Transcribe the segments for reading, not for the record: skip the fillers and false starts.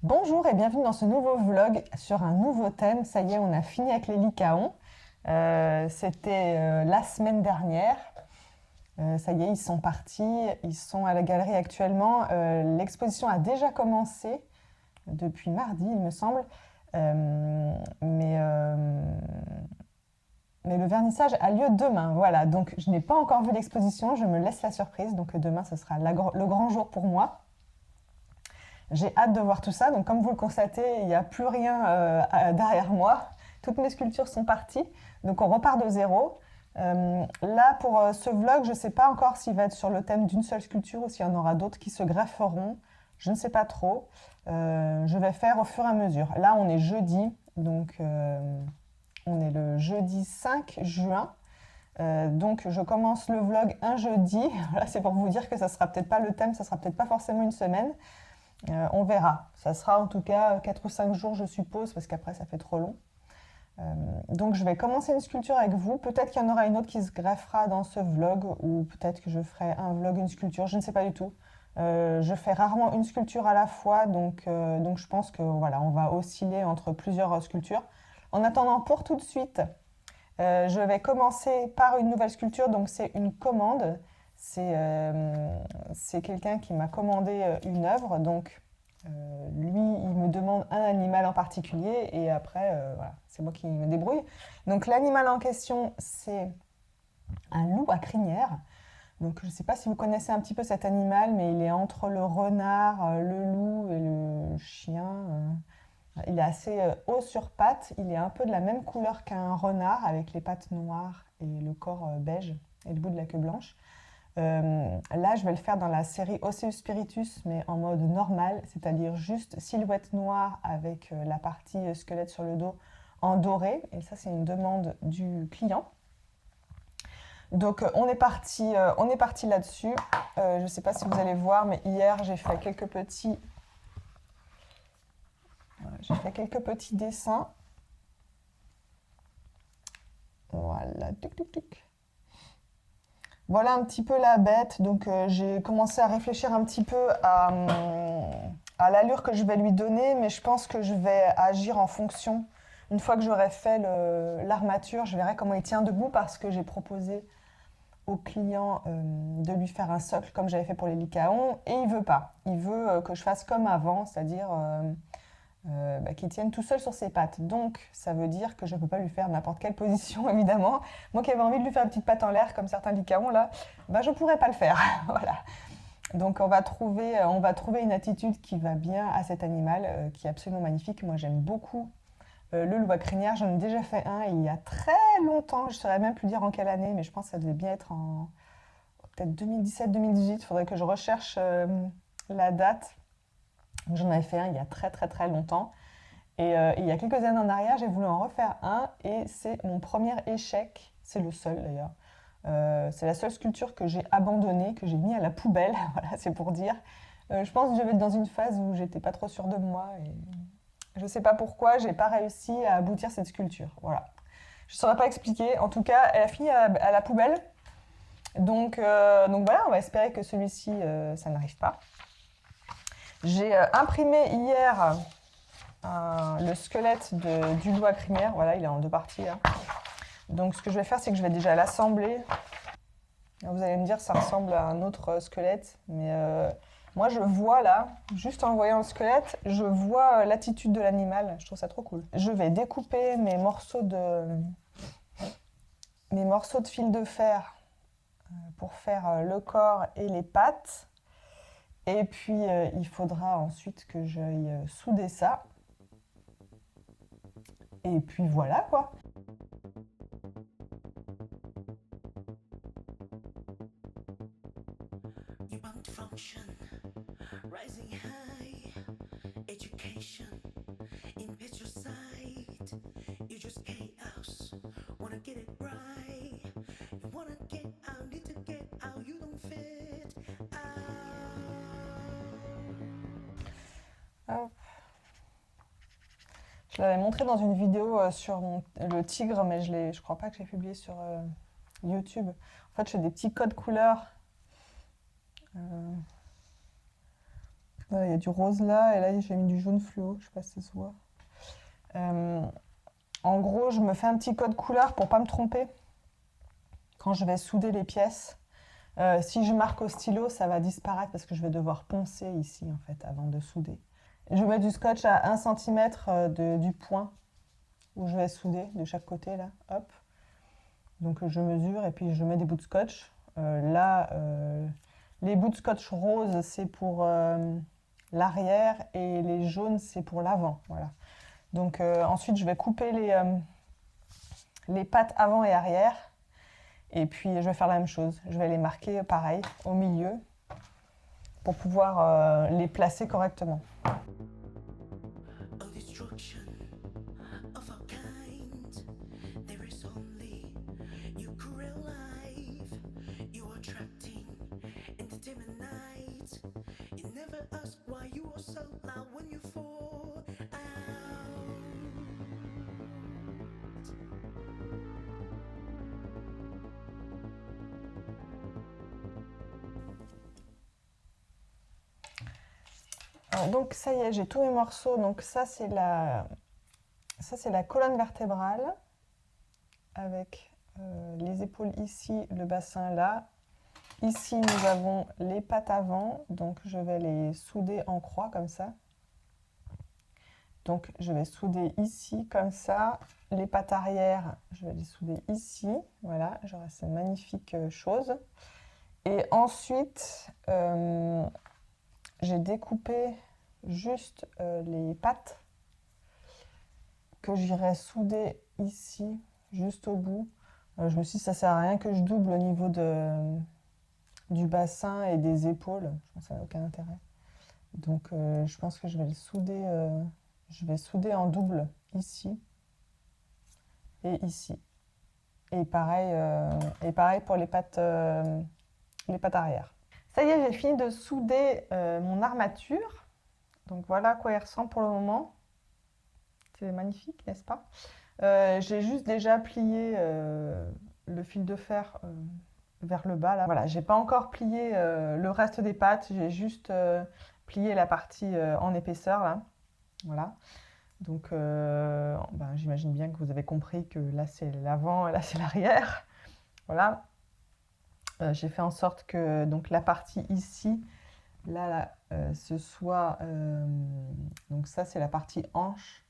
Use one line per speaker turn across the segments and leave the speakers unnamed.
Bonjour et bienvenue dans ce nouveau vlog sur un nouveau thème. Ça y est, on a fini avec les Lycaons. C'était la semaine dernière. Ça y est, ils sont partis. Ils sont à la galerie actuellement. L'exposition a déjà commencé depuis mardi, il me semble. Euh, mais, euh, mais le vernissage a lieu demain. Voilà, donc je n'ai pas encore vu l'exposition. Je me laisse la surprise. Donc demain, ce sera le grand jour pour moi. J'ai hâte de voir tout ça. Donc, comme vous le constatez, il n'y a plus rien derrière moi. Toutes mes sculptures sont parties. Donc, on repart de zéro. Là, pour ce vlog, je ne sais pas encore s'il va être sur le thème d'une seule sculpture ou s'il y en aura d'autres qui se grefferont. Je ne sais pas trop. Je vais faire au fur et à mesure. Là, on est jeudi. Donc, on est le jeudi 5 juin. Donc, je commence le vlog un jeudi. Voilà, c'est pour vous dire que ça ne sera peut-être pas le thème, ça ne sera peut-être pas forcément une semaine. On verra. Ça sera en tout cas 4 ou 5 jours, je suppose, parce qu'après, ça fait trop long. Donc, je vais commencer une sculpture avec vous. Peut-être qu'il y en aura une autre qui se greffera dans ce vlog, ou peut-être que je ferai un vlog, une sculpture, je ne sais pas du tout. Je fais rarement une sculpture à la fois, donc je pense que voilà, on va osciller entre plusieurs sculptures. En attendant, pour tout de suite, je vais commencer par une nouvelle sculpture, donc c'est une commande. C'est quelqu'un qui m'a commandé une œuvre, donc lui, il me demande un animal en particulier et après, voilà, c'est moi qui me débrouille. Donc l'animal en question, c'est un loup à crinière. Donc je ne sais pas si vous connaissez un petit peu cet animal, mais il est entre le renard, le loup et le chien. Il est assez haut sur pattes, il est un peu de la même couleur qu'un renard, avec les pattes noires et le corps beige et le bout de la queue blanche. Là, je vais le faire dans la série Osseus Spiritus, mais en mode normal, c'est-à-dire juste silhouette noire avec la partie squelette sur le dos en doré. Et ça, c'est une demande du client. Donc, on est parti là-dessus. Je ne sais pas si vous allez voir, mais hier, j'ai fait quelques petits dessins. Voilà, tuc, tuc, tuc. Voilà un petit peu la bête. Donc j'ai commencé à réfléchir un petit peu à l'allure que je vais lui donner, mais je pense que je vais agir en fonction. Une fois que j'aurai fait l'armature, je verrai comment il tient debout parce que j'ai proposé au client de lui faire un socle comme j'avais fait pour les Lycaons et il veut pas. Il veut que je fasse comme avant, c'est-à-dire qu'il tienne tout seul sur ses pattes. Donc, ça veut dire que je ne peux pas lui faire n'importe quelle position, évidemment. Moi qui avais envie de lui faire une petite patte en l'air, comme certains Lycaons, là, je ne pourrais pas le faire. Voilà. Donc, on va trouver une attitude qui va bien à cet animal, qui est absolument magnifique. Moi, j'aime beaucoup le loup à crinière. J'en ai déjà fait un il y a très longtemps. Je ne saurais même plus dire en quelle année, mais je pense que ça devait bien être en peut-être 2017-2018. Il faudrait que je recherche la date. J'en avais fait un il y a très très très longtemps. Et il y a quelques années en arrière, j'ai voulu en refaire un et c'est mon premier échec. C'est le seul d'ailleurs. C'est la seule sculpture que j'ai abandonnée, que j'ai mis à la poubelle. Voilà, c'est pour dire. Je pense que je vais être dans une phase où j'étais pas trop sûre de moi et je sais pas pourquoi, j'ai pas réussi à aboutir cette sculpture. Voilà. Je saurais pas expliquer. En tout cas, elle a fini à la poubelle. Donc voilà, on va espérer que celui-ci, ça n'arrive pas. J'ai imprimé hier le squelette du loup à crinière. Voilà, il est en deux parties là. Donc ce que je vais faire, c'est que je vais déjà l'assembler. Vous allez me dire, ça ressemble à un autre squelette, mais moi je vois là, juste en voyant le squelette, je vois l'attitude de l'animal. Je trouve ça trop cool. Je vais découper mes morceaux de fil de fer pour faire le corps et les pattes. Et puis il faudra ensuite que j'aille souder ça. Et puis voilà quoi.
Function, rising high, education, impetuous sight, you just chaos, wanna get it right, you wanna get out, need to get out, you don't fit
Hop. Je l'avais montré dans une vidéo sur le tigre, mais je crois pas que j'ai publié sur YouTube. En fait, je fais des petits codes couleurs Voilà, il y a du rose là, et là j'ai mis du jaune fluo, je sais pas si ça se voit. En gros, je me fais un petit code couleur pour pas me tromper quand je vais souder les pièces. Si je marque au stylo, ça va disparaître parce que je vais devoir poncer ici en fait avant de souder. Je mets du scotch à 1 cm du point où je vais souder de chaque côté là, hop. Donc je mesure et puis je mets des bouts de scotch. Les bouts de scotch rose c'est pour l'arrière et les jaunes c'est pour l'avant. Voilà. Donc ensuite je vais couper les pattes avant et arrière. Et puis je vais faire la même chose. Je vais les marquer pareil au milieu pour pouvoir les placer correctement.
A destruction of our kind. There is only your cruel life. You are trapped in the dim of night. You never ask why you are so loud when you fall out.
Alors, donc ça y est, j'ai tous mes morceaux. Donc ça c'est la colonne vertébrale avec les épaules ici, le bassin là. Ici nous avons les pattes avant, donc je vais les souder en croix comme ça. Donc je vais souder ici comme ça. Les pattes arrière, je vais les souder ici. Voilà, j'aurai cette magnifique chose. Et ensuite, j'ai découpé juste les pattes que j'irai souder ici, juste au bout. Je me suis dit ça sert à rien que je double au niveau du bassin et des épaules. Je pense que ça n'a aucun intérêt. Donc je pense que je vais le souder, je vais souder en double ici et ici. Et pareil pour les pattes arrière. Ça y est, j'ai fini de souder mon armature. Donc voilà à quoi il ressemble pour le moment. C'est magnifique, n'est-ce pas? J'ai juste déjà plié le fil de fer vers le bas. Là. Voilà, j'ai pas encore plié le reste des pattes, j'ai juste plié la partie en épaisseur là. Voilà. Donc j'imagine bien que vous avez compris que là c'est l'avant et là c'est l'arrière. Voilà. J'ai fait en sorte que donc la partie ici, là ce soit donc ça c'est la partie hanche.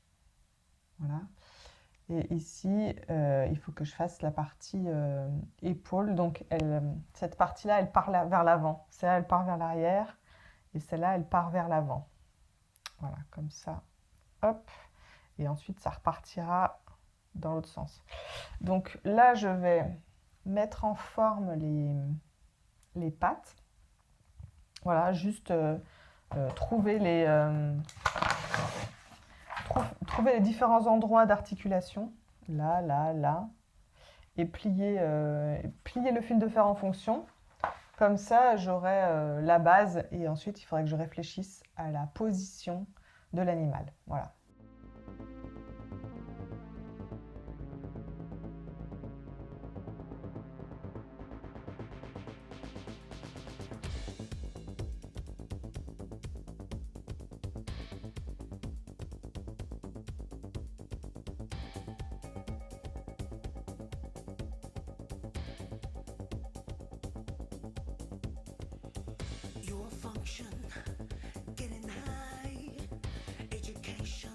Voilà. Et ici, il faut que je fasse la partie épaule. Donc, cette partie-là, elle part vers l'avant. Celle-là, elle part vers l'arrière. Et celle-là, elle part vers l'avant. Voilà, comme ça. Hop. Et ensuite, ça repartira dans l'autre sens. Donc là, je vais mettre en forme les pattes. Voilà, juste trouver trouver les différents endroits d'articulation. Là, là, là. Et plier le fil de fer en fonction. Comme ça, j'aurai la base et ensuite, il faudrait que je réfléchisse à la position de l'animal. Voilà.
Your function, getting high, education,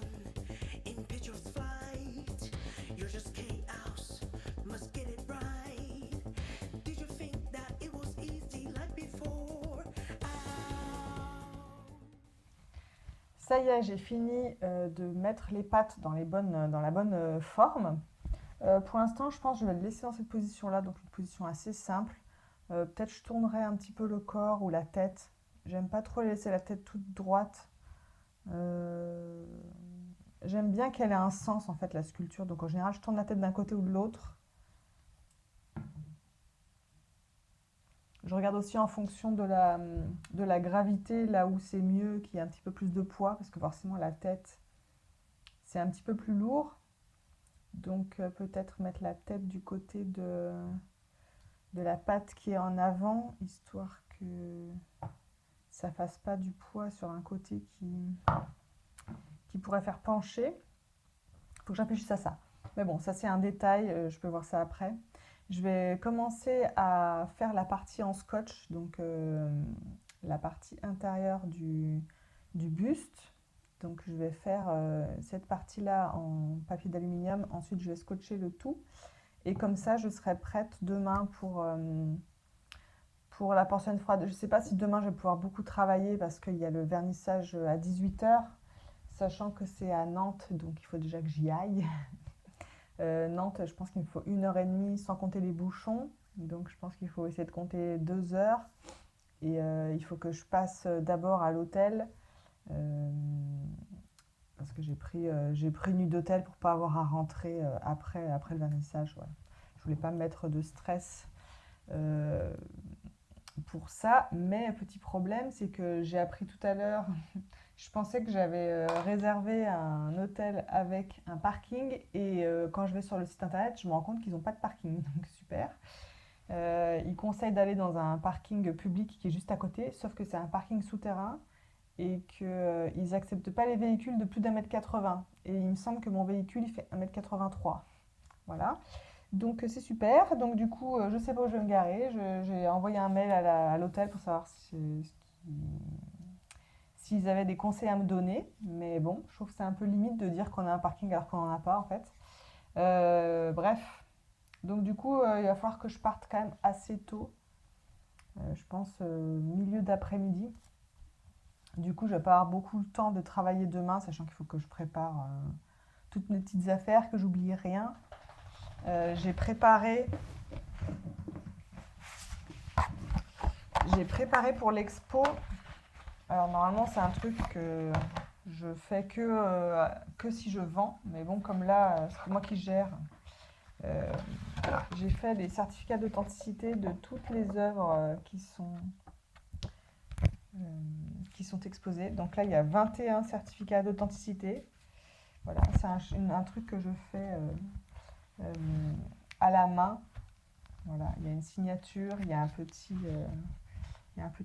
in pitch or flight. You're just chaos, must get it right. Did you think that it was easy like before?
Ça y est, j'ai fini de mettre les pattes dans la bonne forme. Pour l'instant, je pense que je vais le laisser dans cette position-là, donc une position assez simple. Peut-être je tournerai un petit peu le corps ou la tête. J'aime pas trop laisser la tête toute droite. J'aime bien qu'elle ait un sens en fait, la sculpture. Donc en général, je tourne la tête d'un côté ou de l'autre. Je regarde aussi en fonction de la gravité, là où c'est mieux, qu'il y ait un petit peu plus de poids, parce que forcément la tête, c'est un petit peu plus lourd. Donc peut-être mettre la tête du côté de la patte qui est en avant, histoire que ça fasse pas du poids sur un côté qui pourrait faire pencher. Il faut que je réfléchisse à ça. Mais bon, ça c'est un détail, je peux voir ça après. Je vais commencer à faire la partie en scotch, donc la partie intérieure du buste. Donc je vais faire cette partie-là en papier d'aluminium. Ensuite, je vais scotcher le tout. Et comme ça, je serai prête demain pour la porcelaine froide. Je ne sais pas si demain je vais pouvoir beaucoup travailler parce qu'il y a le vernissage à 18 h, sachant que c'est à Nantes, donc il faut déjà que j'y aille. Nantes, je pense qu'il me faut 1 h 30 sans compter les bouchons. Donc je pense qu'il faut essayer de compter 2 heures. Et il faut que je passe d'abord à l'hôtel. Parce que j'ai pris une nuit d'hôtel pour pas avoir à rentrer après le vernissage. Voilà. Je voulais pas me mettre de stress pour ça. Mais petit problème, c'est que j'ai appris tout à l'heure, je pensais que j'avais réservé un hôtel avec un parking. Et quand je vais sur le site internet, je me rends compte qu'ils n'ont pas de parking. Donc super. Ils conseillent d'aller dans un parking public qui est juste à côté, sauf que c'est un parking souterrain et qu'ils n'acceptent pas les véhicules de plus d'1,80 m. Et il me semble que mon véhicule, il fait 1,83 m. Voilà. Donc c'est super. Donc du coup, je ne sais pas où je vais me garer. J'ai envoyé un mail à l'hôtel pour savoir s'ils avaient des conseils à me donner. Mais bon, je trouve que c'est un peu limite de dire qu'on a un parking alors qu'on n'en a pas en fait. Bref. Donc du coup, il va falloir que je parte quand même assez tôt. Je pense milieu d'après-midi. Du coup, je vais pas avoir beaucoup le temps de travailler demain, sachant qu'il faut que je prépare toutes mes petites affaires, que j'oublie rien. J'ai préparé pour l'expo. Alors normalement, c'est un truc que je fais que si je vends. Mais bon, comme là, c'est moi qui gère. J'ai fait des certificats d'authenticité de toutes les œuvres qui sont exposées. Donc là, il y a 21 certificats d'authenticité. Voilà, c'est un truc que je fais à la main. Voilà, il y a une signature, il y a un petit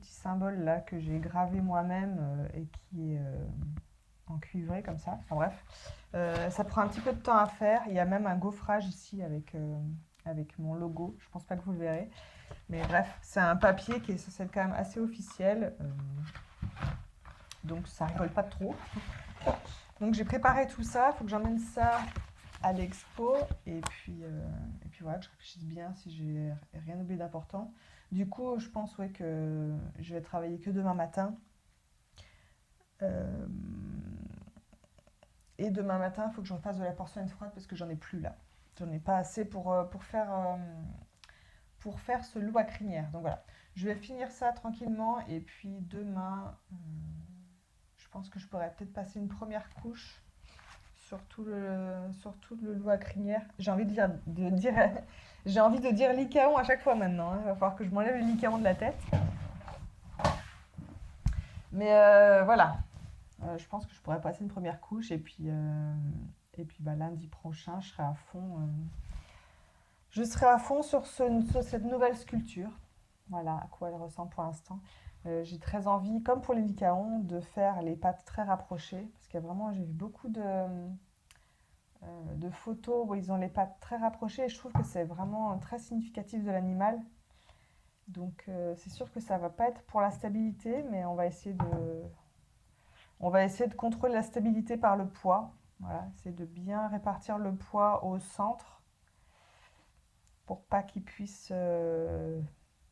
symbole là que j'ai gravé moi-même et qui est en cuivré comme ça. Enfin bref, ça prend un petit peu de temps à faire. Il y a même un gaufrage ici avec mon logo. Je pense pas que vous le verrez. Mais bref, c'est un papier qui est censé être quand même assez officiel. Donc ça rigole pas trop. Donc j'ai préparé tout ça. Il faut que j'emmène ça à l'expo. Et puis voilà, que je réfléchisse bien si j'ai rien oublié d'important. Du coup, je pense que je vais travailler que demain matin. Et demain matin, il faut que je refasse de la porcelaine froide parce que j'en ai plus là. J'en ai pas assez pour faire ce loup à crinière. Donc voilà, je vais finir ça tranquillement et puis demain, je pense que je pourrais peut-être passer une première couche sur tout le loup à crinière. J'ai envie j'ai envie de dire lycaon à chaque fois maintenant. Hein. Il va falloir que je m'enlève le lycaon de la tête. Mais voilà, je pense que je pourrais passer une première couche et puis lundi prochain, je serai à fond. Je serai à fond sur cette nouvelle sculpture. Voilà à quoi elle ressemble pour l'instant. J'ai très envie, comme pour les lycaons, de faire les pattes très rapprochées. Parce que vraiment, j'ai vu beaucoup de photos où ils ont les pattes très rapprochées. Et je trouve que c'est vraiment très significatif de l'animal. Donc c'est sûr que ça ne va pas être pour la stabilité, mais on va essayer de contrôler la stabilité par le poids. Voilà, essayer de bien répartir le poids au centre pour pas qu'il puisse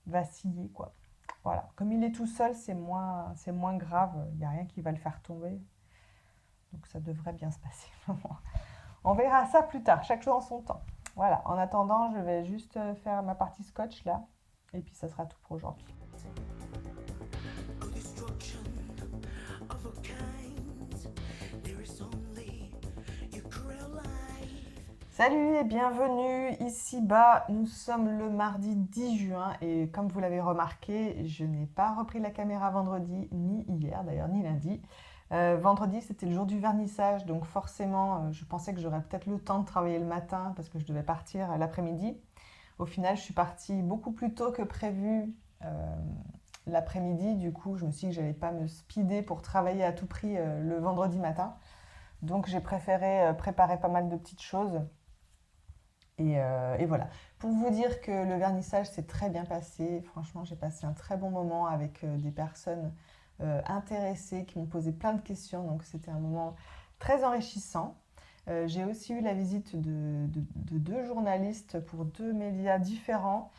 vaciller, quoi. Voilà, comme il est tout seul, c'est moins grave, il n'y a rien qui va le faire tomber. Donc ça devrait bien se passer. On verra ça plus tard, chaque chose en son temps. Voilà, en attendant, je vais juste faire ma partie scotch là, et puis ça sera tout pour aujourd'hui. Salut et bienvenue ici-bas, nous sommes le mardi 10 juin et comme vous l'avez remarqué, je n'ai pas repris la caméra vendredi, ni hier d'ailleurs, ni lundi. Vendredi c'était le jour du vernissage, donc forcément je pensais que j'aurais peut-être le temps de travailler le matin parce que je devais partir l'après-midi. Au final je suis partie beaucoup plus tôt que prévu l'après-midi. Du coup, je me suis dit que j'allais pas me speeder pour travailler à tout prix le vendredi matin. Donc j'ai préféré préparer pas mal de petites choses. Et voilà. Pour vous dire que le vernissage s'est très bien passé, franchement, j'ai passé un très bon moment avec des personnes intéressées qui m'ont posé plein de questions. Donc c'était un moment très enrichissant. J'ai aussi eu la visite de deux journalistes pour deux médias différents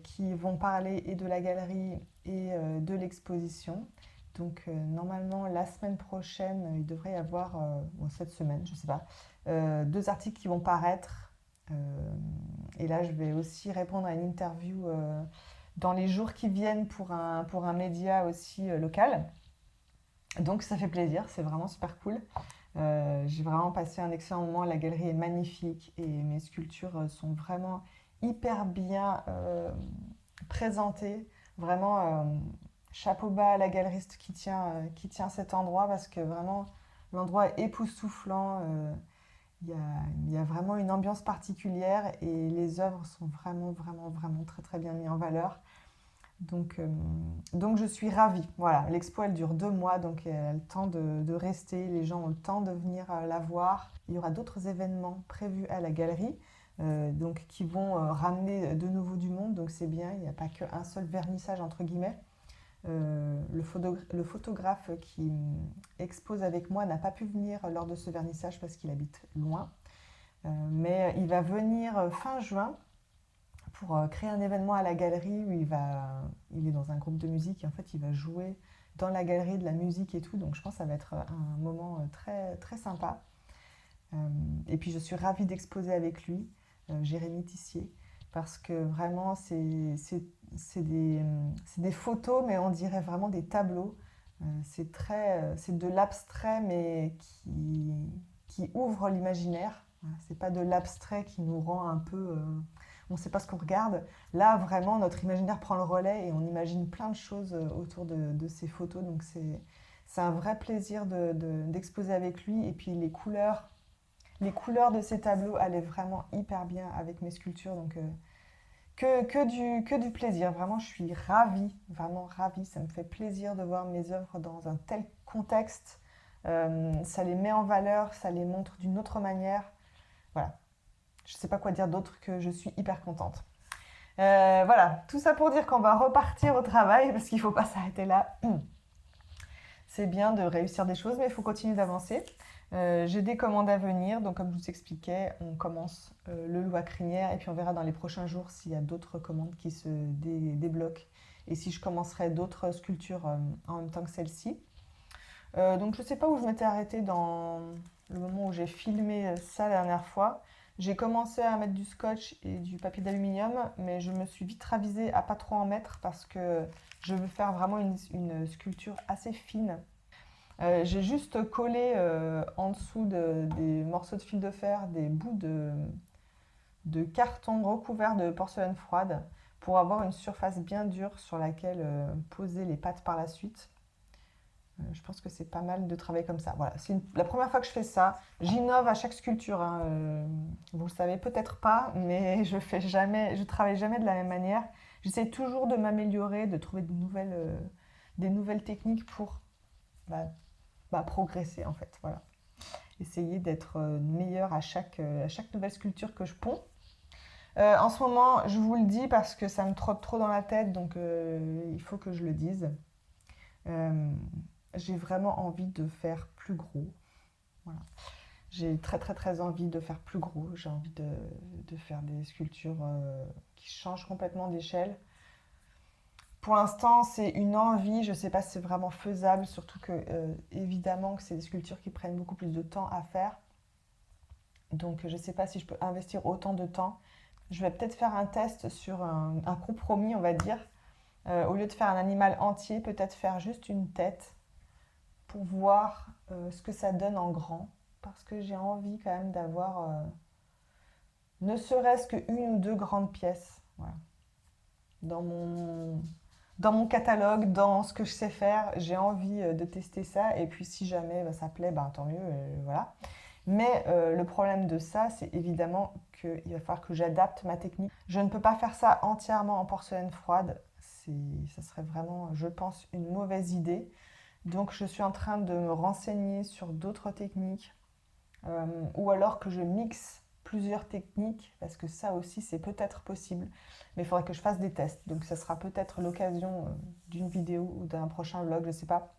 qui vont parler et de la galerie et de l'exposition. Donc normalement, la semaine prochaine, il devrait y avoir, bon, cette semaine, je ne sais pas, deux articles qui vont paraître. Et là, je vais aussi répondre à une interview dans les jours qui viennent pour un média aussi local. Donc ça fait plaisir, c'est vraiment super cool. J'ai vraiment passé un excellent moment, la galerie est magnifique et mes sculptures sont vraiment hyper bien présentées. Vraiment, chapeau bas à la galeriste qui tient cet endroit parce que vraiment l'endroit est époustouflant. Il y a vraiment une ambiance particulière et les œuvres sont vraiment, vraiment, vraiment très, très bien mises en valeur. Donc je suis ravie. Voilà, l'expo elle dure 2 mois, donc elle a le temps de rester. Les gens ont le temps de venir la voir. Il y aura d'autres événements prévus à la galerie, donc qui vont ramener de nouveau du monde. Donc c'est bien. Il n'y a pas qu'un seul vernissage entre guillemets. Le photographe qui expose avec moi n'a pas pu venir lors de ce vernissage parce qu'il habite loin. Mais il va venir fin juin pour créer un événement à la galerie où il est dans un groupe de musique et en fait il va jouer dans la galerie de la musique et tout. Donc je pense que ça va être un moment très, très sympa. Et puis je suis ravie d'exposer avec lui, Jérémy Tissier, parce que vraiment c'est des photos, mais on dirait vraiment des tableaux. C'est de l'abstrait, mais qui ouvre l'imaginaire. Voilà, c'est pas de l'abstrait qui nous rend un peu on ne sait pas ce qu'on regarde. Là, vraiment, notre imaginaire prend le relais et on imagine plein de choses autour de ces photos. Donc, c'est un vrai plaisir d'exposer avec lui. Et puis, les couleurs de ces tableaux allaient vraiment hyper bien avec mes sculptures. Donc, que du plaisir. Vraiment, je suis ravie, vraiment ravie. Ça me fait plaisir de voir mes œuvres dans un tel contexte. Ça les met en valeur, ça les montre d'une autre manière. Voilà. Je ne sais pas quoi dire d'autre que je suis hyper contente. Voilà, tout ça pour dire qu'on va repartir au travail parce qu'il ne faut pas s'arrêter là. C'est bien de réussir des choses, mais il faut continuer d'avancer. J'ai des commandes à venir, donc comme je vous expliquais, on commence le loup à crinière et puis on verra dans les prochains jours s'il y a d'autres commandes qui se débloquent et si je commencerai d'autres sculptures en même temps que celle-ci. Donc je ne sais pas où je m'étais arrêtée dans le moment où j'ai filmé ça la dernière fois. J'ai commencé à mettre du scotch et du papier d'aluminium, mais je me suis vite ravisée à pas trop en mettre parce que je veux faire vraiment une sculpture assez fine. J'ai juste collé en dessous des morceaux de fil de fer des bouts de carton recouvert de porcelaine froide pour avoir une surface bien dure sur laquelle poser les pâtes par la suite. Je pense que c'est pas mal de travailler comme ça. Voilà, c'est la première fois que je fais ça. J'innove à chaque sculpture, hein. Vous le savez peut-être pas, mais je travaille jamais de la même manière. J'essaie toujours de m'améliorer, de trouver des nouvelles techniques pour progresser en fait. Voilà. Essayer d'être meilleure à chaque nouvelle sculpture que je ponds. En ce moment, je vous le dis parce que ça me trotte trop dans la tête, donc il faut que je le dise. J'ai vraiment envie de faire plus gros. Voilà. J'ai très très très envie de faire plus gros. J'ai envie de faire des sculptures qui changent complètement d'échelle. Pour l'instant, c'est une envie. Je ne sais pas si c'est vraiment faisable, surtout que évidemment que c'est des sculptures qui prennent beaucoup plus de temps à faire. Donc je ne sais pas si je peux investir autant de temps. Je vais peut-être faire un test sur un compromis, on va dire. Au lieu de faire un animal entier, peut-être faire juste une tête pour voir ce que ça donne en grand. Parce que j'ai envie quand même d'avoir ne serait-ce qu'une ou deux grandes pièces. Voilà. Dans mon catalogue, dans ce que je sais faire, j'ai envie de tester ça. Et puis si jamais ça plaît, tant mieux. Voilà. Mais le problème de ça, c'est évidemment qu'il va falloir que j'adapte ma technique. Je ne peux pas faire ça entièrement en porcelaine froide. ça serait vraiment, je pense, une mauvaise idée. Donc je suis en train de me renseigner sur d'autres techniques ou alors que je mixe plusieurs techniques parce que ça aussi c'est peut-être possible. Mais il faudrait que je fasse des tests. Donc ça sera peut-être l'occasion d'une vidéo ou d'un prochain vlog, je sais pas.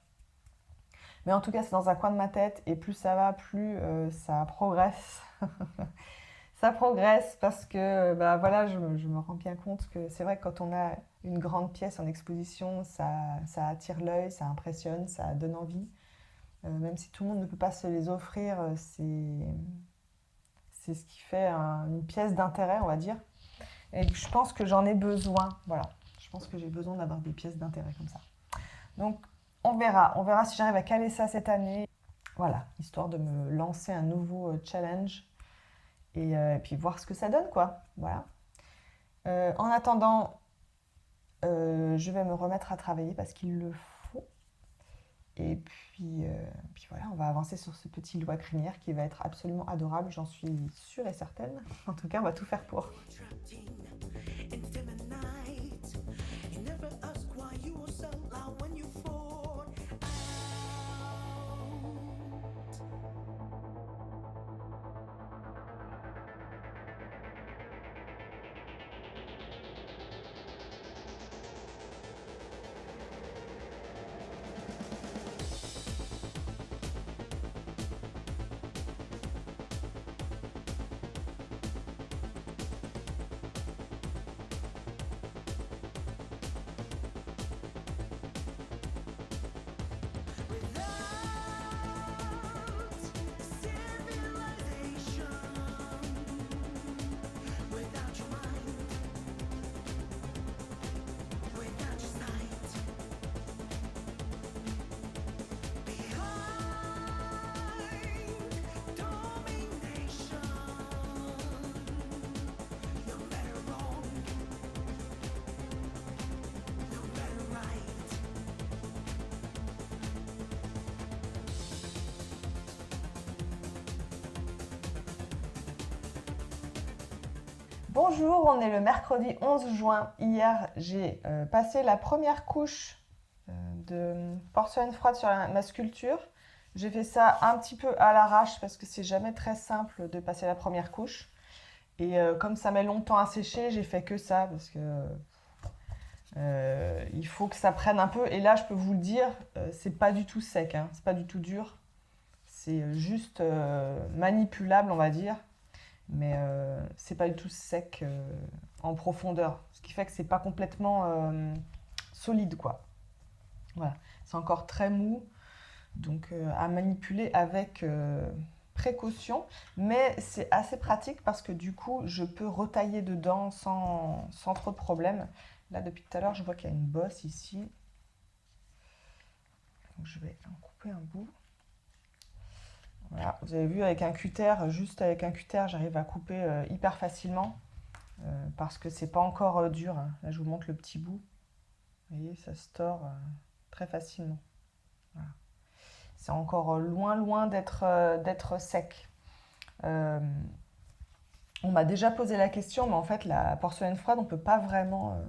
Mais en tout cas c'est dans un coin de ma tête et plus ça va, plus ça progresse. Ça progresse parce que bah, voilà, je me rends bien compte que c'est vrai que quand on a une grande pièce en exposition, ça attire l'œil, ça impressionne, ça donne envie. Même si tout le monde ne peut pas se les offrir, c'est ce qui fait une pièce d'intérêt, on va dire. Et je pense que j'en ai besoin. Voilà, je pense que j'ai besoin d'avoir des pièces d'intérêt comme ça. Donc on verra si j'arrive à caler ça cette année. Voilà, histoire de me lancer un nouveau challenge et puis voir ce que ça donne, quoi. Voilà. En attendant, je vais me remettre à travailler parce qu'il le faut. Et puis voilà, on va avancer sur ce petit doigt crinière qui va être absolument adorable, j'en suis sûre et certaine. En tout cas, on va tout faire pour.
trapped in dim at night. You never ask why you were so loud when you fall out. Without your mind, without your sight, behind domination, no matter wrong, no matter right.
Bonjour, on est le mercredi 11 juin. Hier, j'ai passé la première couche de porcelaine froide sur ma sculpture. J'ai fait ça un petit peu à l'arrache parce que c'est jamais très simple de passer la première couche. Et comme ça met longtemps à sécher, j'ai fait que ça parce que il faut que ça prenne un peu. Et là, je peux vous le dire, c'est pas du tout sec, hein, c'est pas du tout dur. C'est juste manipulable, on va dire. Mais c'est pas du tout sec en profondeur. Ce qui fait que c'est pas complètement solide, quoi. Voilà. C'est encore très mou. Donc à manipuler avec précaution. Mais c'est assez pratique parce que du coup, je peux retailler dedans sans trop de problème. Là, depuis tout à l'heure, je vois qu'il y a une bosse ici. Donc je vais en couper un bout. Voilà, vous avez vu avec un cutter, juste avec un cutter, j'arrive à couper hyper facilement parce que c'est pas encore dur. Là, je vous montre le petit bout. Vous voyez, ça se tord très facilement. Voilà. C'est encore loin d'être sec. On m'a déjà posé la question, mais en fait, la porcelaine froide, on peut pas vraiment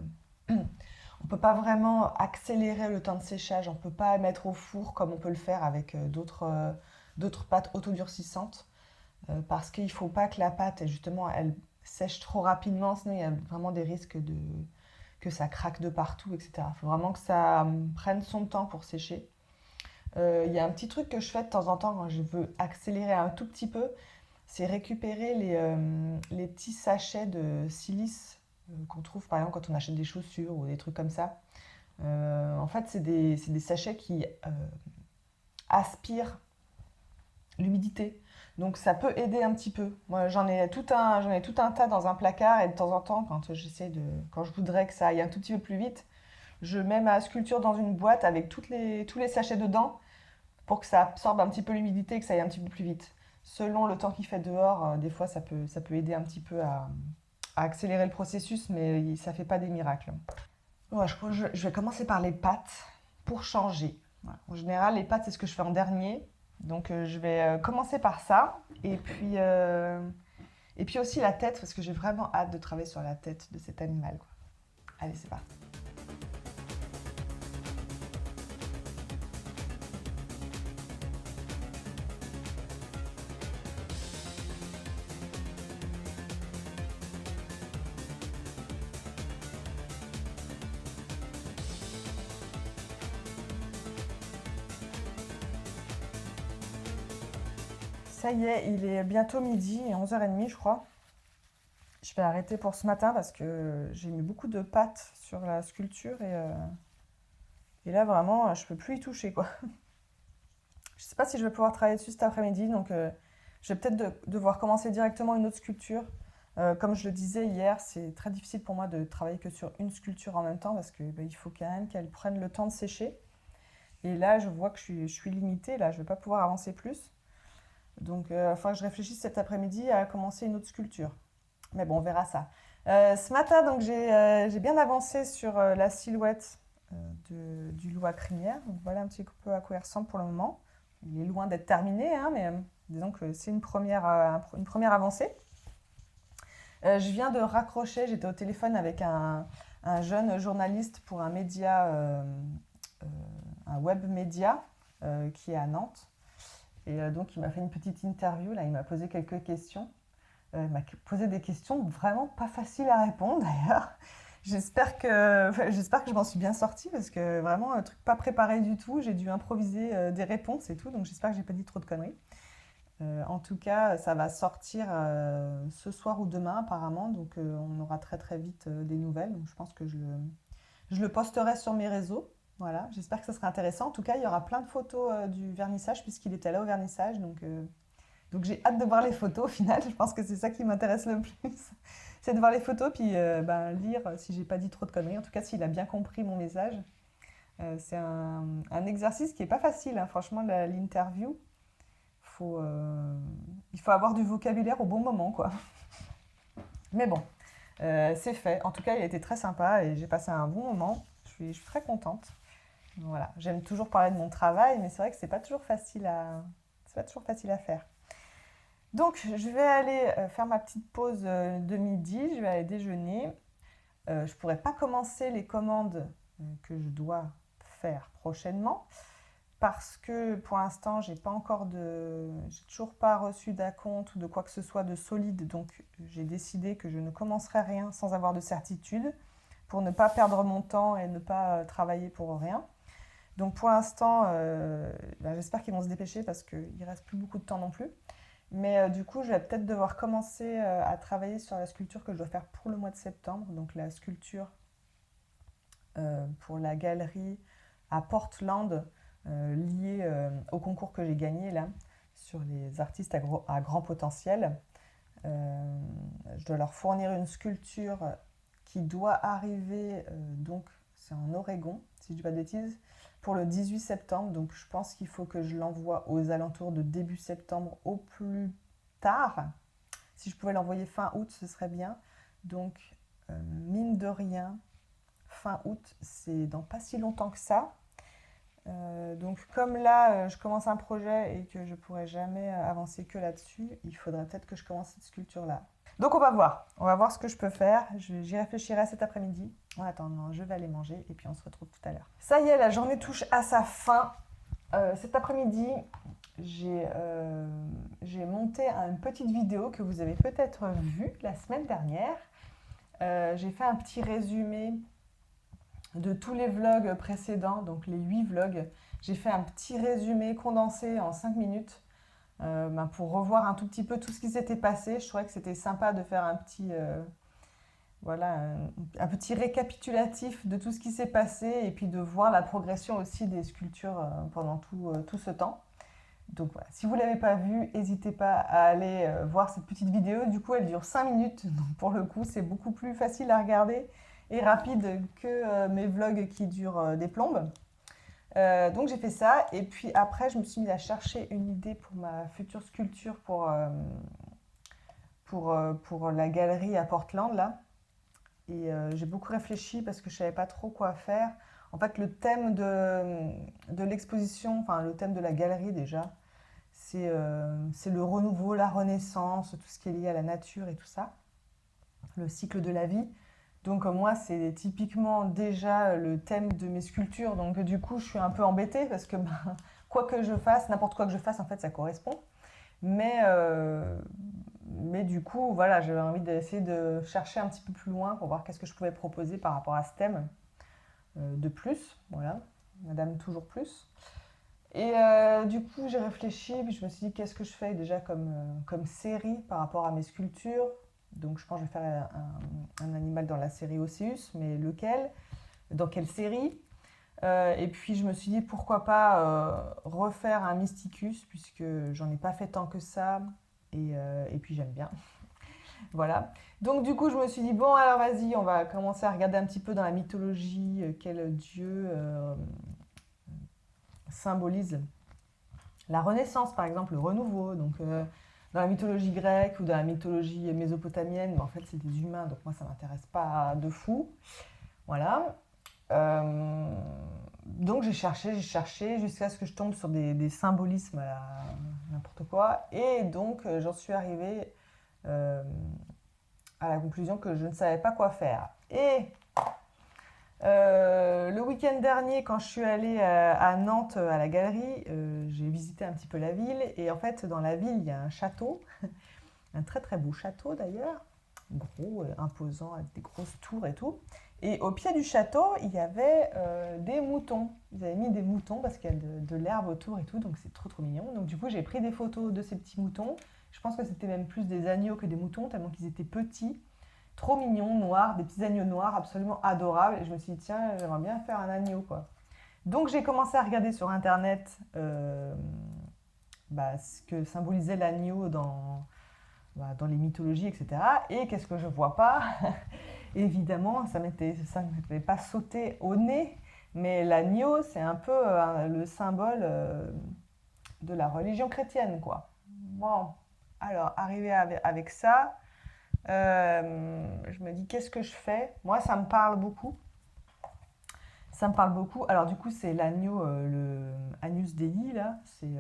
accélérer le temps de séchage. On peut pas mettre au four comme on peut le faire avec d'autres pâtes autodurcissantes parce qu'il ne faut pas que la pâte, justement, elle sèche trop rapidement, sinon il y a vraiment des risques que ça craque de partout, etc. Il faut vraiment que ça prenne son temps pour sécher. Il y a un petit truc que je fais de temps en temps quand je veux accélérer un tout petit peu, c'est récupérer les petits sachets de silice qu'on trouve par exemple quand on achète des chaussures ou des trucs comme ça. En fait, c'est des sachets qui aspirent l'humidité. Donc ça peut aider un petit peu. Moi, j'en ai tout un tas dans un placard et de temps en temps, quand je voudrais que ça aille un tout petit peu plus vite, je mets ma sculpture dans une boîte avec tous les sachets dedans pour que ça absorbe un petit peu l'humidité et que ça aille un petit peu plus vite. Selon le temps qu'il fait dehors, des fois ça peut aider un petit peu à accélérer le processus, mais ça ne fait pas des miracles. Ouais, je crois que je vais commencer par les pâtes pour changer. Voilà. En général, les pâtes, c'est ce que je fais en dernier. Donc je vais commencer par ça. Et puis aussi la tête, parce que j'ai vraiment hâte de travailler sur la tête de cet animal, quoi. Allez, c'est parti. Ça y est, il est bientôt midi et 11h30 je crois. Je vais arrêter pour ce matin parce que j'ai mis beaucoup de pâte sur la sculpture et là vraiment je peux plus y toucher quoi. Je sais pas si je vais pouvoir travailler dessus cet après-midi, donc je vais peut-être devoir commencer directement une autre sculpture. Comme je le disais hier, c'est très difficile pour moi de travailler que sur une sculpture en même temps parce que il faut quand même qu'elle prenne le temps de sécher. Et là, je vois que je suis limitée, là, je ne vais pas pouvoir avancer plus. Donc, il faudra que je réfléchisse cet après-midi à commencer une autre sculpture. Mais bon, on verra ça. Ce matin, donc, j'ai bien avancé sur la silhouette du loup à crinière. Donc, voilà un petit peu à quoi il ressemble pour le moment. Il est loin d'être terminé, hein, mais disons que c'est une première avancée. Je viens de raccrocher, j'étais au téléphone avec un jeune journaliste pour un média, un web média qui est à Nantes. Et donc il m'a fait une petite interview, là, il m'a posé quelques questions. Il m'a posé des questions vraiment pas faciles à répondre d'ailleurs. J'espère que je m'en suis bien sortie parce que vraiment un truc pas préparé du tout, j'ai dû improviser des réponses et tout, donc j'espère que j'ai pas dit trop de conneries. En tout cas, ça va sortir ce soir ou demain apparemment, donc on aura très très vite des nouvelles. Donc je pense que je le posterai sur mes réseaux. Voilà, j'espère que ça sera intéressant. En tout cas, il y aura plein de photos du vernissage puisqu'il était là au vernissage, donc j'ai hâte de voir les photos au final. Je pense que c'est ça qui m'intéresse le plus, c'est de voir les photos puis lire si j'ai pas dit trop de conneries. En tout cas, s'il a bien compris mon message. C'est un exercice qui est pas facile, hein. Franchement, l'interview. Il faut avoir du vocabulaire au bon moment, quoi. Mais bon, c'est fait. En tout cas, il a été très sympa et j'ai passé un bon moment. Je suis très contente. Voilà. J'aime toujours parler de mon travail, mais c'est vrai que c'est pas toujours facile à faire. Donc, je vais aller faire ma petite pause de midi. Je vais aller déjeuner. Je pourrais pas commencer les commandes que je dois faire prochainement. Parce que pour l'instant, j'ai toujours pas reçu d'acompte ou de quoi que ce soit de solide, donc j'ai décidé que je ne commencerai rien sans avoir de certitude pour ne pas perdre mon temps et ne pas travailler pour rien. Donc pour l'instant, j'espère qu'ils vont se dépêcher parce qu'il ne reste plus beaucoup de temps non plus. Mais du coup, je vais peut-être devoir commencer à travailler sur la sculpture que je dois faire pour le mois de septembre, donc la sculpture pour la galerie à Portland. Lié au concours que j'ai gagné là, sur les artistes à grand potentiel. Je dois leur fournir une sculpture qui doit arriver, donc c'est en Oregon, si je ne dis pas de bêtises, pour le 18 septembre. Donc je pense qu'il faut que je l'envoie aux alentours de début septembre au plus tard. Si je pouvais l'envoyer fin août, ce serait bien. Donc, mine de rien, fin août, c'est dans pas si longtemps que ça. Donc comme là, je commence un projet et que je pourrai jamais avancer que là-dessus, il faudrait peut-être que je commence cette sculpture-là. Donc on va voir ce que je peux faire. J'y réfléchirai cet après-midi. En attendant, je vais aller manger et puis on se retrouve tout à l'heure. Ça y est, la journée touche à sa fin. Cet après-midi, j'ai monté une petite vidéo que vous avez peut-être vue la semaine dernière. J'ai fait un petit résumé de tous les vlogs précédents, donc les 8 vlogs. J'ai fait un petit résumé condensé en 5 minutes pour revoir un tout petit peu tout ce qui s'était passé. Je trouvais que c'était sympa de faire un petit récapitulatif de tout ce qui s'est passé et puis de voir la progression aussi des sculptures pendant tout ce temps. Donc voilà, si vous ne l'avez pas vu, n'hésitez pas à aller voir cette petite vidéo. Du coup, elle dure 5 minutes, donc pour le coup, c'est beaucoup plus facile à regarder et rapide que mes vlogs qui durent des plombes. Donc j'ai fait ça et puis après je me suis mis à chercher une idée pour ma future sculpture pour la galerie à Portland là. Et j'ai beaucoup réfléchi parce que je ne savais pas trop quoi faire. En fait, le thème de l'exposition, enfin le thème de la galerie déjà, c'est le renouveau, la renaissance, tout ce qui est lié à la nature et tout ça, le cycle de la vie. Donc moi, c'est typiquement déjà le thème de mes sculptures. Donc du coup, je suis un peu embêtée parce que quoi que je fasse, n'importe quoi que je fasse, en fait, ça correspond. Mais du coup, voilà, j'avais envie d'essayer de chercher un petit peu plus loin pour voir qu'est-ce que je pouvais proposer par rapport à ce thème de plus. Voilà, Madame Toujours Plus. Et du coup, j'ai réfléchi, puis je me suis dit, qu'est-ce que je fais déjà comme série par rapport à mes sculptures? Donc, je pense que je vais faire un animal dans la série Osseus, mais lequel? Dans quelle série? Et puis, je me suis dit, pourquoi pas refaire un Mysticus, puisque j'en ai pas fait tant que ça, et puis j'aime bien. Voilà. Donc, du coup, je me suis dit, bon, alors vas-y, on va commencer à regarder un petit peu dans la mythologie quel dieu symbolise la Renaissance, par exemple, le renouveau. Donc, dans la mythologie grecque ou dans la mythologie mésopotamienne, en fait, c'est des humains, donc moi, ça ne m'intéresse pas de fou. Voilà. Donc, j'ai cherché jusqu'à ce que je tombe sur des symbolismes à n'importe quoi. Et donc, j'en suis arrivée à la conclusion que je ne savais pas quoi faire. Et le week-end dernier, quand je suis allée à Nantes à la galerie, j'ai visité un petit peu la ville. Et en fait, dans la ville, il y a un château, un très très beau château d'ailleurs, gros, imposant, avec des grosses tours et tout. Et au pied du château, il y avait des moutons. Ils avaient mis des moutons parce qu'il y a de l'herbe autour et tout, donc c'est trop trop mignon. Donc du coup, j'ai pris des photos de ces petits moutons. Je pense que c'était même plus des agneaux que des moutons, tellement qu'ils étaient petits. Trop mignons, noirs, des petits agneaux noirs absolument adorables. Et je me suis dit, tiens, j'aimerais bien faire un agneau, quoi. Donc j'ai commencé à regarder sur Internet ce que symbolisait l'agneau dans les mythologies, etc. Et qu'est-ce que je vois pas? Évidemment, ça ne m'était pas sauté au nez, mais l'agneau, c'est un peu le symbole de la religion chrétienne, quoi. Bon, alors, arrivé avec ça, je me dis, qu'est-ce que je fais? Moi, ça me parle beaucoup. Ça me parle beaucoup. Alors, du coup, c'est l'agneau, le Agnus Dei, là. C'est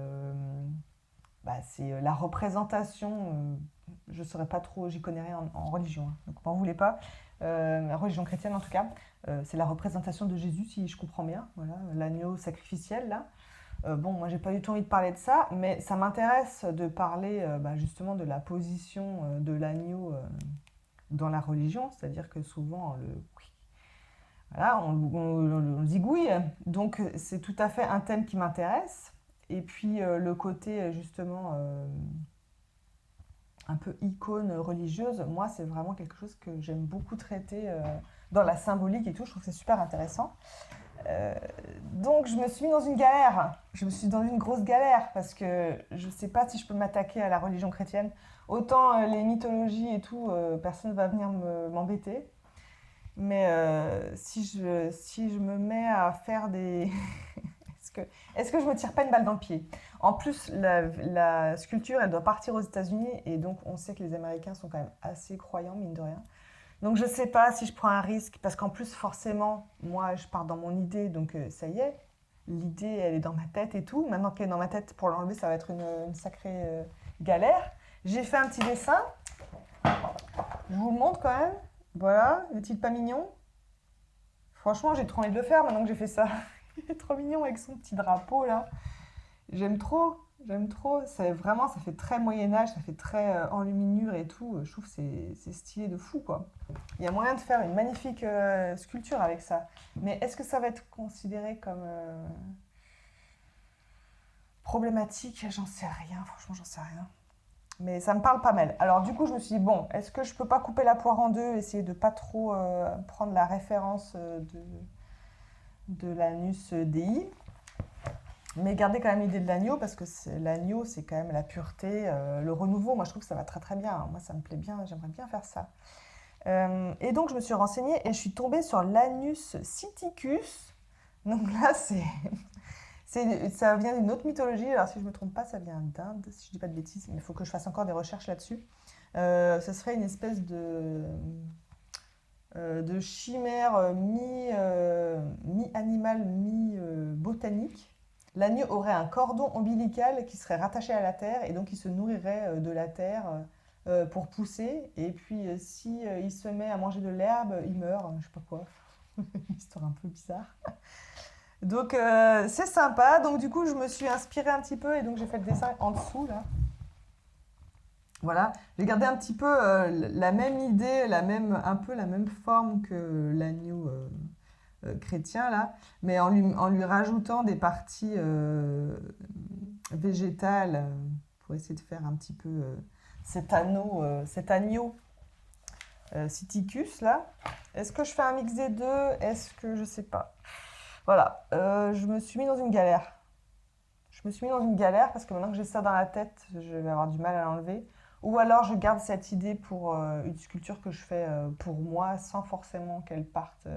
la représentation. Je ne saurais pas trop, j'y connais rien en religion, hein, donc m'en voulez pas. La religion chrétienne, en tout cas. C'est la représentation de Jésus, si je comprends bien. Voilà, l'agneau sacrificiel, là. Bon, moi, j'ai pas du tout envie de parler de ça, mais ça m'intéresse de parler justement de la position de l'agneau dans la religion, c'est-à-dire que souvent, voilà, on zigouille. Donc, c'est tout à fait un thème qui m'intéresse. Et puis, le côté, justement, un peu icône religieuse, moi, c'est vraiment quelque chose que j'aime beaucoup traiter dans la symbolique et tout. Je trouve que c'est super intéressant. Donc, je me suis mis dans une galère. Je me suis mis dans une grosse galère parce que je ne sais pas si je peux m'attaquer à la religion chrétienne. Autant les mythologies et tout, personne ne va venir m'embêter. Mais si je me mets à faire des... est-ce que je me tire pas une balle dans le pied? En plus, la sculpture, elle doit partir aux États-Unis et donc on sait que les Américains sont quand même assez croyants, mine de rien. Donc je ne sais pas si je prends un risque, parce qu'en plus forcément, moi je pars dans mon idée, donc ça y est, l'idée elle est dans ma tête et tout. Maintenant qu'elle est dans ma tête, pour l'enlever ça va être une sacrée galère. J'ai fait un petit dessin, je vous le montre quand même. Voilà, n'est-il pas mignon? Franchement j'ai trop envie de le faire maintenant que j'ai fait ça. Il est trop mignon avec son petit drapeau là. J'aime trop, j'aime trop. Vraiment, ça fait très Moyen-Âge, ça fait très enluminure et tout. Je trouve que c'est stylé de fou, quoi. Il y a moyen de faire une magnifique sculpture avec ça. Mais est-ce que ça va être considéré comme problématique? J'en sais rien, franchement, j'en sais rien. Mais ça me parle pas mal. Alors du coup, je me suis dit, bon, est-ce que je peux pas couper la poire en deux, essayer de pas trop prendre la référence de l'Anus Dei, mais garder quand même l'idée de l'agneau, parce que l'agneau, c'est quand même la pureté, le renouveau. Moi, je trouve que ça va très très bien. Moi, ça me plaît bien, j'aimerais bien faire ça. Et donc, je me suis renseignée et je suis tombée sur l'Anus Scythicus. Donc là, ça vient d'une autre mythologie. Alors, si je ne me trompe pas, ça vient d'Inde, si je ne dis pas de bêtises, mais il faut que je fasse encore des recherches là-dessus. Ce serait une espèce de chimère mi-animal, mi-botanique. L'agneau aurait un cordon ombilical qui serait rattaché à la terre et donc il se nourrirait de la terre pour pousser. Et puis si il se met à manger de l'herbe, il meurt, je sais pas quoi. Une histoire un peu bizarre. Donc c'est sympa. Donc du coup je me suis inspirée un petit peu et donc j'ai fait le dessin en dessous là. Voilà, j'ai gardé un petit peu la même idée, un peu la même forme que l'agneau chrétien, là, mais en lui rajoutant des parties végétales pour essayer de faire un petit peu cet agneau Cyticus, là. Est-ce que je fais un mix des deux? Est-ce que je sais pas. Voilà, je me suis mis dans une galère. Je me suis mis dans une galère parce que maintenant que j'ai ça dans la tête, je vais avoir du mal à l'enlever. Ou alors je garde cette idée pour une sculpture que je fais pour moi sans forcément qu'elle parte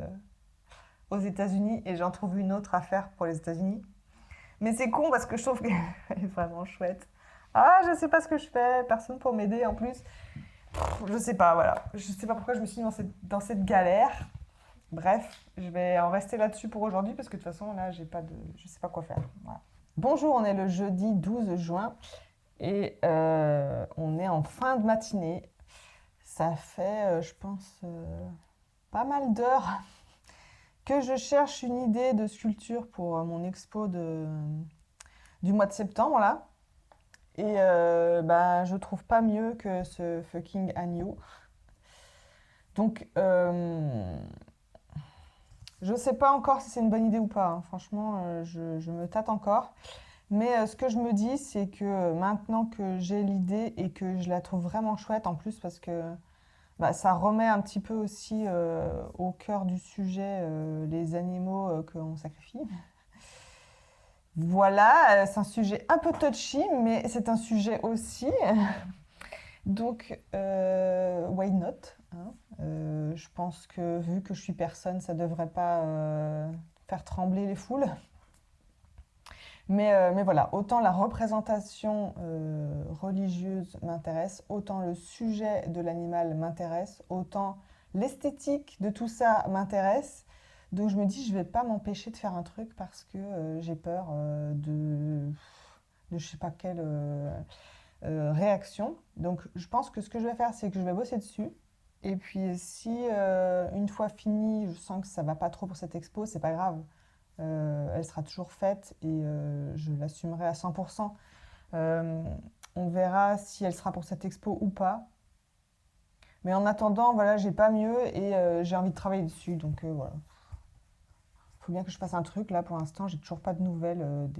aux États-Unis et j'en trouve une autre à faire pour les États-Unis. Mais c'est con parce que je trouve qu'elle est vraiment chouette. Ah, je sais pas ce que je fais, personne pour m'aider en plus. Je sais pas, voilà. Je sais pas pourquoi je me suis mis dans cette galère. Bref, je vais en rester là-dessus pour aujourd'hui parce que de toute façon, là, je sais pas quoi faire. Voilà. Bonjour, on est le jeudi 12 juin et on est en fin de matinée. Ça fait, je pense, pas mal d'heures que je cherche une idée de sculpture pour mon expo du mois de septembre, là. Et bah, je trouve pas mieux que ce fucking agneau. Donc, je sais pas encore si c'est une bonne idée ou pas, hein. Franchement, je me tâte encore. Mais ce que je me dis, c'est que maintenant que j'ai l'idée et que je la trouve vraiment chouette en plus parce que bah, ça remet un petit peu aussi au cœur du sujet les animaux qu'on sacrifie. Voilà, c'est un sujet un peu touchy, mais c'est un sujet aussi. Donc, why not, hein. Je pense que vu que je suis personne, ça ne devrait pas faire trembler les foules. Mais voilà, autant la représentation religieuse m'intéresse, autant le sujet de l'animal m'intéresse, autant l'esthétique de tout ça m'intéresse. Donc je me dis, je ne vais pas m'empêcher de faire un truc parce que j'ai peur de je ne sais pas quelle réaction. Donc je pense que ce que je vais faire, c'est que je vais bosser dessus. Et puis si une fois fini, je sens que ça ne va pas trop pour cette expo, c'est pas grave. Elle sera toujours faite et je l'assumerai à 100%. On verra si elle sera pour cette expo ou pas. Mais en attendant, voilà, j'ai pas mieux et j'ai envie de travailler dessus. Donc voilà. Il faut bien que je fasse un truc. Là, pour l'instant, j'ai toujours pas de nouvelles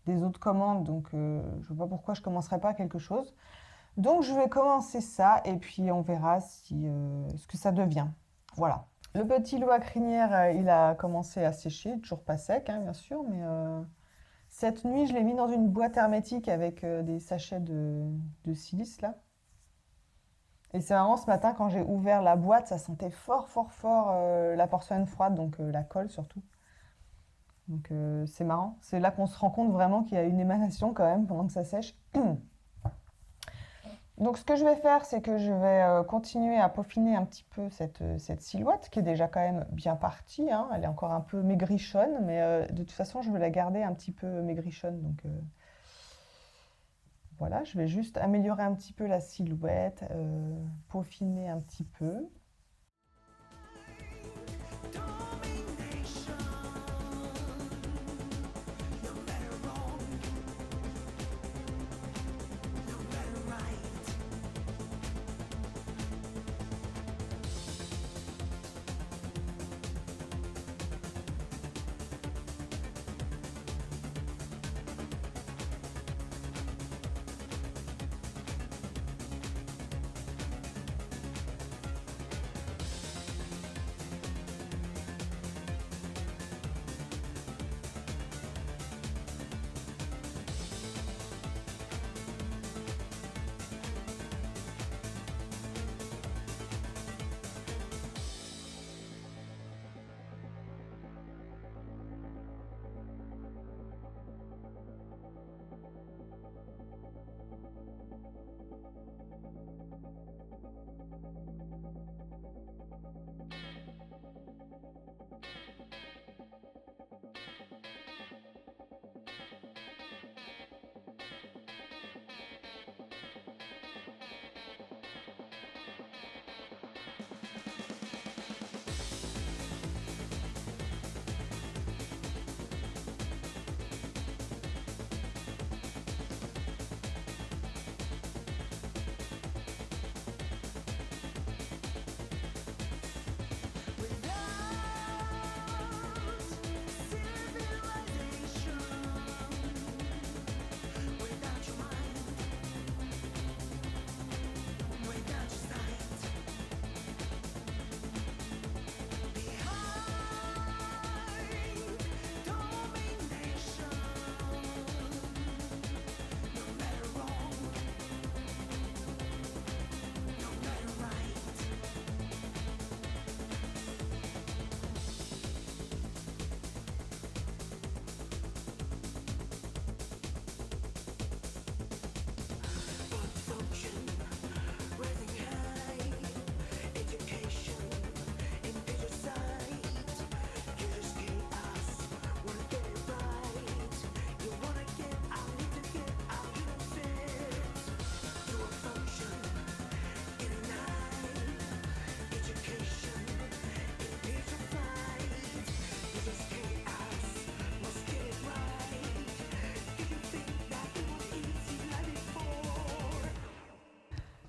des autres commandes. Donc je vois pas pourquoi je commencerai pas quelque chose. Donc je vais commencer ça et puis on verra ce que ça devient. Voilà. Le petit lot à crinière, il a commencé à sécher, toujours pas sec, hein, bien sûr, mais cette nuit, je l'ai mis dans une boîte hermétique avec des sachets de silice, là. Et c'est marrant, ce matin, quand j'ai ouvert la boîte, ça sentait fort, fort, fort la porcelaine froide, donc la colle surtout. Donc c'est marrant. C'est là qu'on se rend compte vraiment qu'il y a une émanation quand même pendant que ça sèche. Donc ce que je vais faire, c'est que je vais continuer à peaufiner un petit peu cette silhouette qui est déjà quand même bien partie, hein. Elle est encore un peu maigrichonne, mais de toute façon, je vais la garder un petit peu maigrichonne. Donc voilà, je vais juste améliorer un petit peu la silhouette, peaufiner un petit peu.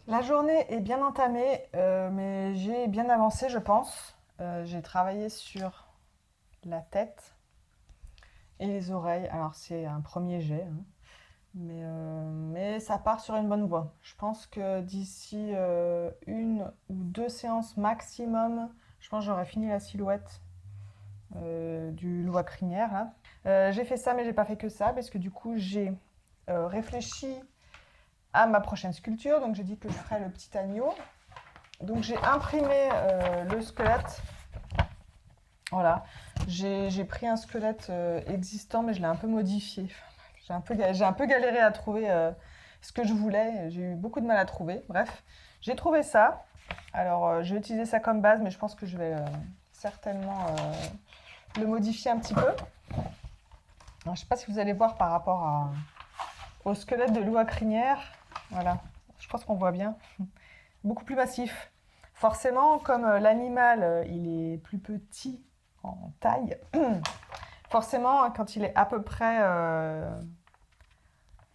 La journée est bien entamée, mais j'ai bien avancé, je pense. J'ai travaillé sur la tête et les oreilles. Alors, c'est un premier jet, hein, mais ça part sur une bonne voie. Je pense que d'ici une ou deux séances maximum, je pense que j'aurai fini la silhouette du loup à crinière, là. J'ai fait ça, mais j'ai pas fait que ça, parce que du coup, j'ai réfléchi à ma prochaine sculpture. Donc, j'ai dit que je ferais le petit agneau. Donc, j'ai imprimé le squelette. Voilà. J'ai pris un squelette existant, mais je l'ai un peu modifié. J'ai un peu galéré à trouver ce que je voulais. J'ai eu beaucoup de mal à trouver. Bref, j'ai trouvé ça. Alors, je vais utiliser ça comme base, mais je pense que je vais certainement le modifier un petit peu. Alors, je ne sais pas si vous allez voir par rapport au squelette de loup à crinière. Voilà, je pense qu'on voit bien. Beaucoup plus massif. Forcément, comme l'animal, il est plus petit en taille, forcément, quand il est à peu près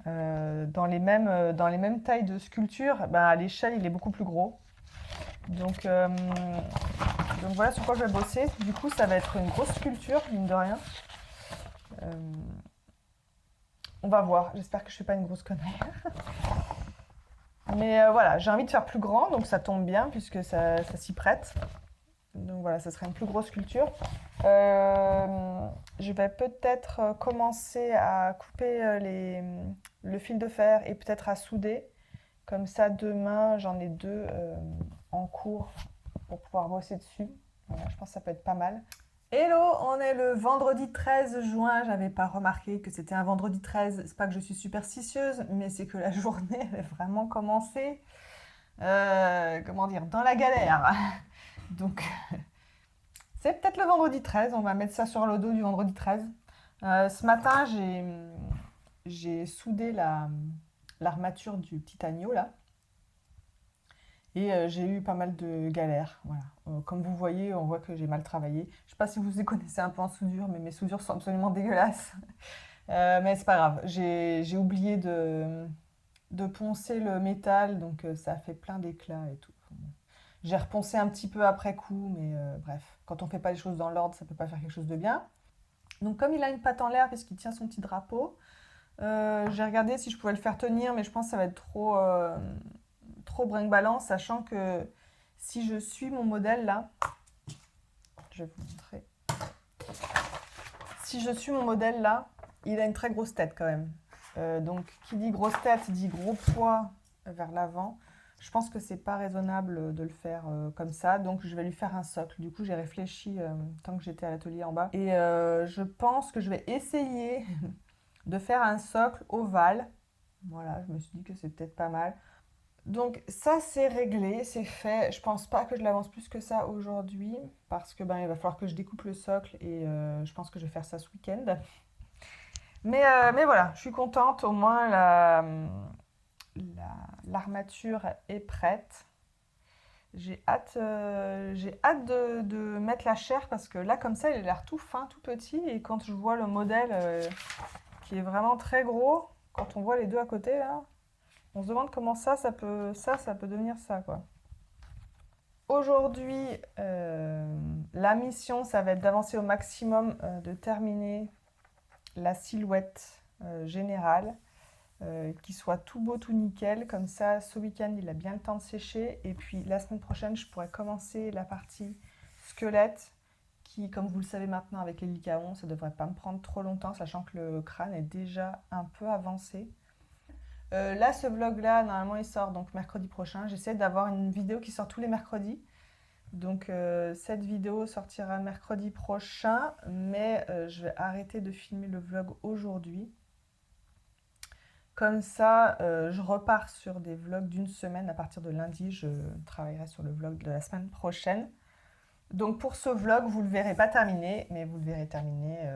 dans les mêmes tailles de sculpture, ben, à l'échelle, il est beaucoup plus gros. Donc voilà sur quoi je vais bosser. Du coup, ça va être une grosse sculpture, mine de rien. On va voir. J'espère que je ne suis pas une grosse connerie. Mais voilà, j'ai envie de faire plus grand, donc ça tombe bien puisque ça s'y prête. Donc voilà, ça serait une plus grosse sculpture. Je vais peut-être commencer à couper le fil de fer et peut-être à souder. Comme ça, demain, j'en ai deux en cours pour pouvoir bosser dessus. Voilà, je pense que ça peut être pas mal. Hello, on est le vendredi 13 juin. J'avais pas remarqué que c'était un vendredi 13. C'est pas que je suis superstitieuse, mais c'est que la journée avait vraiment commencé, comment dire, dans la galère. Donc, c'est peut-être le vendredi 13. On va mettre ça sur le dos du vendredi 13. Ce matin, j'ai soudé l'armature du petit agneau là. Et j'ai eu pas mal de galères. Voilà. Comme vous voyez, on voit que j'ai mal travaillé. Je ne sais pas si vous y connaissez un peu en soudure, mais mes soudures sont absolument dégueulasses. Mais c'est pas grave. J'ai oublié de poncer le métal, donc ça a fait plein d'éclats et tout. J'ai reponcé un petit peu après coup, mais bref, quand on ne fait pas les choses dans l'ordre, ça ne peut pas faire quelque chose de bien. Donc comme il a une patte en l'air puisqu'il tient son petit drapeau, j'ai regardé si je pouvais le faire tenir, mais je pense que ça va être trop brinque-ballant, sachant que si je suis mon modèle là, je vais vous montrer. Si je suis mon modèle là, il a une très grosse tête quand même. Donc qui dit grosse tête dit gros poids vers l'avant. Je pense que c'est pas raisonnable de le faire comme ça, donc je vais lui faire un socle. Du coup, j'ai réfléchi tant que j'étais à l'atelier en bas. Et je pense que je vais essayer de faire un socle ovale. Voilà, je me suis dit que c'est peut-être pas mal. Donc ça, c'est réglé, c'est fait. Je pense pas que je l'avance plus que ça aujourd'hui, parce que il va falloir que je découpe le socle et je pense que je vais faire ça ce week-end. Mais voilà, je suis contente, au moins l'armature est prête. J'ai hâte de mettre la chair parce que là, comme ça, il a l'air tout fin, tout petit. Et quand je vois le modèle qui est vraiment très gros, quand on voit les deux à côté, là, on se demande comment ça peut devenir ça, quoi. Aujourd'hui, la mission, ça va être d'avancer au maximum, de terminer la silhouette générale. Qu'il soit tout beau, tout nickel. Comme ça, ce week-end, il a bien le temps de sécher. Et puis, la semaine prochaine, je pourrais commencer la partie squelette qui, comme vous le savez maintenant avec les lycaons, ça ne devrait pas me prendre trop longtemps, sachant que le crâne est déjà un peu avancé. Là, ce vlog-là, normalement, il sort donc mercredi prochain. J'essaie d'avoir une vidéo qui sort tous les mercredis. Donc, cette vidéo sortira mercredi prochain, mais je vais arrêter de filmer le vlog aujourd'hui. Comme ça, je repars sur des vlogs d'une semaine. À partir de lundi, je travaillerai sur le vlog de la semaine prochaine. Donc pour ce vlog, vous ne le verrez pas terminé, mais vous le verrez terminé,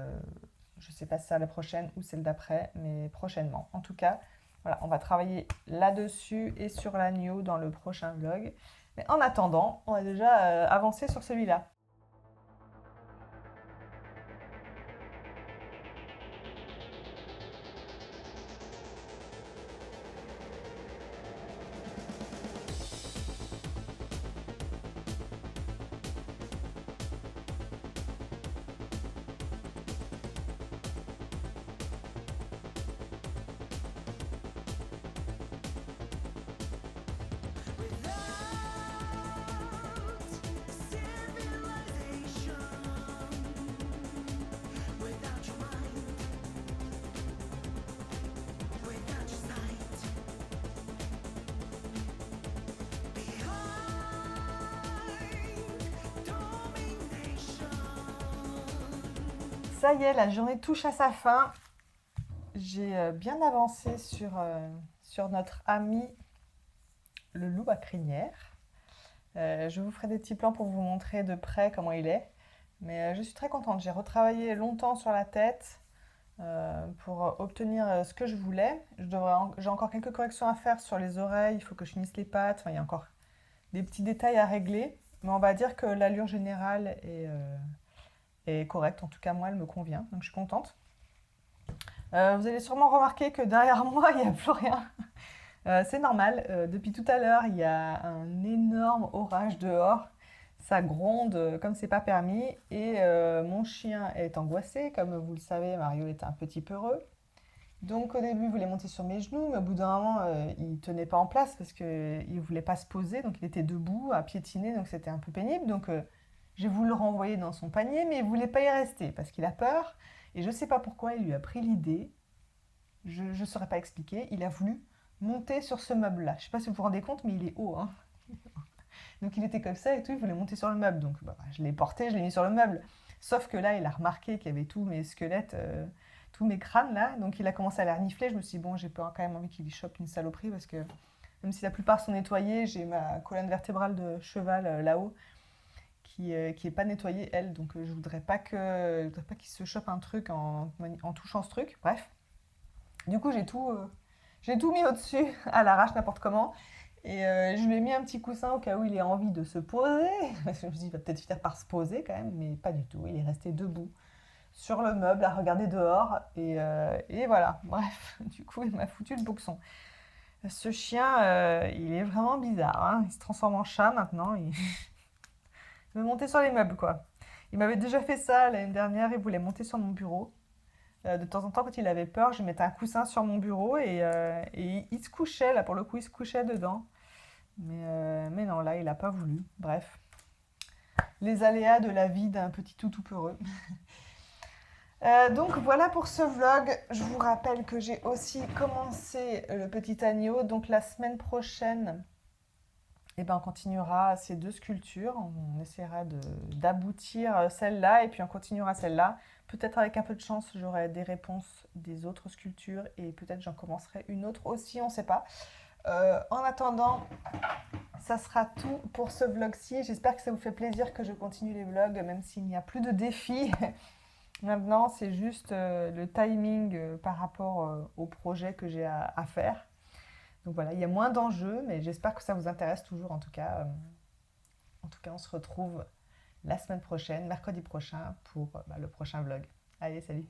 je ne sais pas si c'est la prochaine ou celle d'après, mais prochainement. En tout cas, voilà, on va travailler là-dessus et sur l'agneau dans le prochain vlog. Mais en attendant, on va déjà avancer sur celui-là. Ça y est, la journée touche à sa fin. J'ai bien avancé sur notre ami le loup à crinière. Je vous ferai des petits plans pour vous montrer de près comment il est. Mais je suis très contente. J'ai retravaillé longtemps sur la tête pour obtenir ce que je voulais. J'ai encore quelques corrections à faire sur les oreilles. Il faut que je finisse les pattes. Enfin, il y a encore des petits détails à régler. Mais on va dire que l'allure générale est correcte. En tout cas, moi, elle me convient. Donc, je suis contente. Vous allez sûrement remarquer que derrière moi, il n'y a plus rien. C'est normal. Depuis tout à l'heure, il y a un énorme orage dehors. Ça gronde comme c'est pas permis. Et mon chien est angoissé. Comme vous le savez, Mario est un petit peureux. Donc au début, il voulait monter sur mes genoux, mais au bout d'un moment, il tenait pas en place parce qu'il ne voulait pas se poser. Donc il était debout, à piétiner, donc c'était un peu pénible. Donc j'ai voulu le renvoyer dans son panier, mais il voulait pas y rester parce qu'il a peur. Et je ne sais pas pourquoi, il lui a pris l'idée. Je ne saurais pas expliquer. Il a voulu monter sur ce meuble-là. Je ne sais pas si vous vous rendez compte, mais il est haut, hein. Donc il était comme ça et tout, il voulait monter sur le meuble. Donc bah, je l'ai porté, je l'ai mis sur le meuble. Sauf que là, il a remarqué qu'il y avait tous mes squelettes, tous mes crânes là. Donc il a commencé à les renifler. Je me suis dit, bon, j'ai quand même envie qu'il lui chope une saloperie parce que même si la plupart sont nettoyés, j'ai ma colonne vertébrale de cheval là-haut qui est pas nettoyée, elle. Donc je voudrais pas qu'il se chope un truc en touchant ce truc. Bref. Du coup, j'ai tout mis au-dessus, à l'arrache, n'importe comment. Et je lui ai mis un petit coussin au cas où il ait envie de se poser. Parce que je me suis dit, il va peut-être finir par se poser quand même, mais pas du tout. Il est resté debout sur le meuble à regarder dehors. Et voilà, bref, du coup, il m'a foutu le boxon. Ce chien, il est vraiment bizarre, hein. Il se transforme en chat maintenant. Il veut monter sur les meubles, quoi. Il m'avait déjà fait ça l'année dernière, il voulait monter sur mon bureau. De temps en temps, quand il avait peur, je mettais un coussin sur mon bureau et il se couchait, là pour le coup, il se couchait dedans. Mais non, là, il n'a pas voulu. Bref, les aléas de la vie d'un petit toutou peureux. Donc voilà pour ce vlog. Je vous rappelle que j'ai aussi commencé le petit agneau. Donc la semaine prochaine, eh ben, on continuera ces deux sculptures. On essaiera d'aboutir celle-là et puis on continuera celle-là. Peut-être avec un peu de chance, j'aurai des réponses des autres sculptures et peut-être j'en commencerai une autre aussi, on ne sait pas. En attendant, ça sera tout pour ce vlog-ci. J'espère que ça vous fait plaisir que je continue les vlogs, même s'il n'y a plus de défis. Maintenant, c'est juste le timing par rapport au projet que j'ai à faire. Donc voilà, il y a moins d'enjeux, mais j'espère que ça vous intéresse toujours en tout cas. En tout cas, on se retrouve la semaine prochaine, mercredi prochain, pour le prochain vlog. Allez, salut!